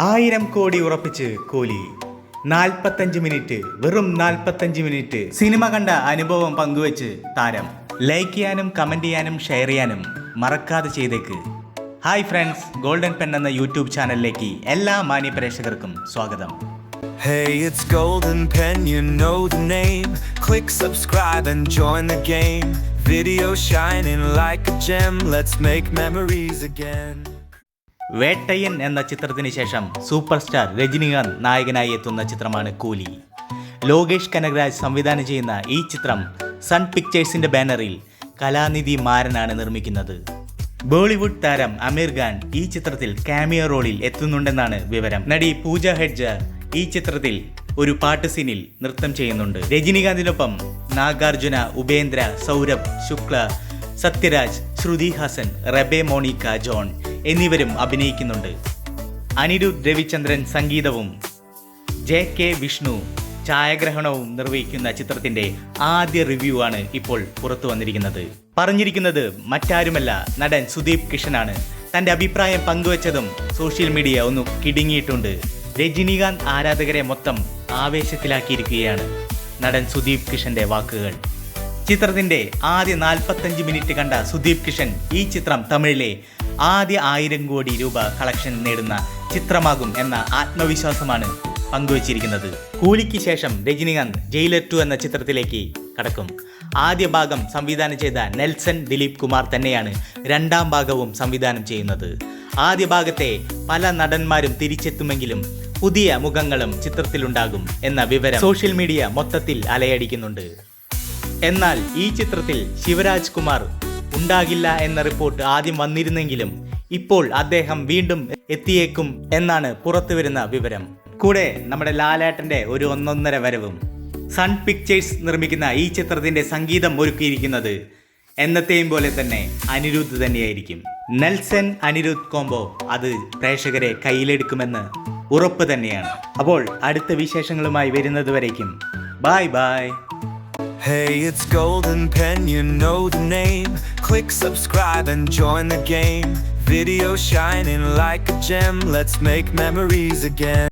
1000 കോടി ഉറപ്പിച്ച് കോഹ്ലി 45 മിനിറ്റ്, വെറും 45 മിനിറ്റ് സിനിമ കണ്ട അനുഭവം പങ്കുവെച്ച് താരം. ലൈക്ക് ചെയ്യാനും കമന്റ് ചെയ്യാനും ഷെയർ ചെയ്യാനും മറക്കാതെ ചെയ്തേക്ക്. ഹായ് ഫ്രണ്ട്സ്, ഗോൾഡൻ പെൻ എന്ന യൂട്യൂബ് ചാനലിലേക്ക് എല്ലാ മാന്യ പ്രേക്ഷകർക്കും സ്വാഗതം. Hey, it's Golden Pen, you know the name. Click subscribe and join the game. Video shining like a gem, let's make memories again. Vettaiyan എന്ന ചിത്രത്തിന് ശേഷം സൂപ്പർ സ്റ്റാർ രജനികാന്ത് നായകനായി എത്തുന്ന ചിത്രമാണ് കൂലി. ലോകേഷ് കനകരാജ് സംവിധാനം ചെയ്യുന്ന ഈ ചിത്രം സൺ പിക്ചേഴ്സിന്റെ ബാനറിൽ കലാനിധി മാരനാണ് നിർമ്മിക്കുന്നത്. ബോളിവുഡ് താരം അമീർ ഖാൻ ഈ ചിത്രത്തിൽ കാമിയോ റോളിൽ എത്തുന്നുണ്ടെന്നാണ് വിവരം. നടി പൂജ ഹെഡ്ജ ഈ ചിത്രത്തിൽ ഒരു പാട്ട് സീനിൽ നൃത്തം ചെയ്യുന്നുണ്ട്. രജനികാന്തിനൊപ്പം നാഗാർജുന, ഉപേന്ദ്ര, സൗരഭ് ശുക്ല, സത്യരാജ്, ശ്രുതി ഹാസൻ, റബെ മോണിക്ക ജോൺ എന്നിവരും അഭിനയിക്കുന്നുണ്ട്. അനിരുദ്ധ് രവിചന്ദ്രൻ സംഗീതവും JK വിഷ്ണു ഛായാഗ്രഹണവും നിർവഹിക്കുന്ന ചിത്രത്തിന്റെ ആദ്യ റിവ്യൂ ആണ് ഇപ്പോൾ പുറത്തു വന്നിരിക്കുന്നത്. പറഞ്ഞിരിക്കുന്നത് മറ്റാരുമല്ല, നടൻ സുദീപ് കിഷനാണ്. തന്റെ അഭിപ്രായം പങ്കുവച്ചതും സോഷ്യൽ മീഡിയ ഒന്ന് കിടുങ്ങിയിട്ടുണ്ട്. രജനികാന്ത് ആരാധകരെ മൊത്തം ആവേശത്തിലാക്കിയിരിക്കുകയാണ് നടൻ സുദീപ് കിഷന്റെ വാക്കുകൾ. ചിത്രത്തിന്റെ ആദ്യ 45 മിനിറ്റ് കണ്ട സുദീപ് കിഷൻ ഈ ചിത്രം തമിഴിലെ ആദ്യ 1000 കോടി രൂപ കളക്ഷൻ നേടുന്ന ചിത്രമാകും എന്ന ആത്മവിശ്വാസമാണ് പങ്കുവച്ചിരിക്കുന്നത്. കൂലിക്ക് ശേഷം രജനികാന്ത് ജയിലർ 2 എന്ന ചിത്രത്തിലേക്ക് കടക്കും. ആദ്യ ഭാഗം സംവിധാനം ചെയ്ത നെൽസൺ ദിലീപ് കുമാർ തന്നെയാണ് രണ്ടാം ഭാഗവും സംവിധാനം ചെയ്യുന്നത്. ആദ്യ ഭാഗത്തെ പല നടന്മാരും തിരിച്ചെത്തുമെങ്കിലും പുതിയ മുഖങ്ങളും ചിത്രത്തിലുണ്ടാകും എന്ന വിവരം സോഷ്യൽ മീഡിയ മൊത്തത്തിൽ അലയടിക്കുന്നുണ്ട്. എന്നാൽ ഈ ചിത്രത്തിൽ ശിവരാജ് കുമാർ ഉണ്ടാകില്ല എന്ന റിപ്പോർട്ട് ആദ്യം വന്നിരുന്നെങ്കിലും ഇപ്പോൾ അദ്ദേഹം വീണ്ടും എത്തിയേക്കും എന്നാണ് പുറത്തുവരുന്ന വിവരം. കൂടെ നമ്മുടെ ലാലേട്ടന്റെ ഒരു 1.5 വരവും. സൺ പിക്ചേഴ്സ് നിർമ്മിക്കുന്ന ഈ ചിത്രത്തിന്റെ സംഗീതം ഒരുക്കിയിരിക്കുന്നത് എന്നത്തെയും പോലെ തന്നെ അനിരുദ്ധ് തന്നെയായിരിക്കും. നെൽസൺ അനിരുദ്ധ് കോംബോ അത് പ്രേക്ഷകരെ കയ്യിലെടുക്കുമെന്ന് ഉറപ്പ് തന്നെയാണ്. അപ്പോൾ അടുത്ത വിശേഷങ്ങളുമായി വരുന്നത് വരേക്കും bye bye. Hey, it's Golden Pen, you know the name. Click subscribe and join the game. Video shining like a gem, let's make memories again.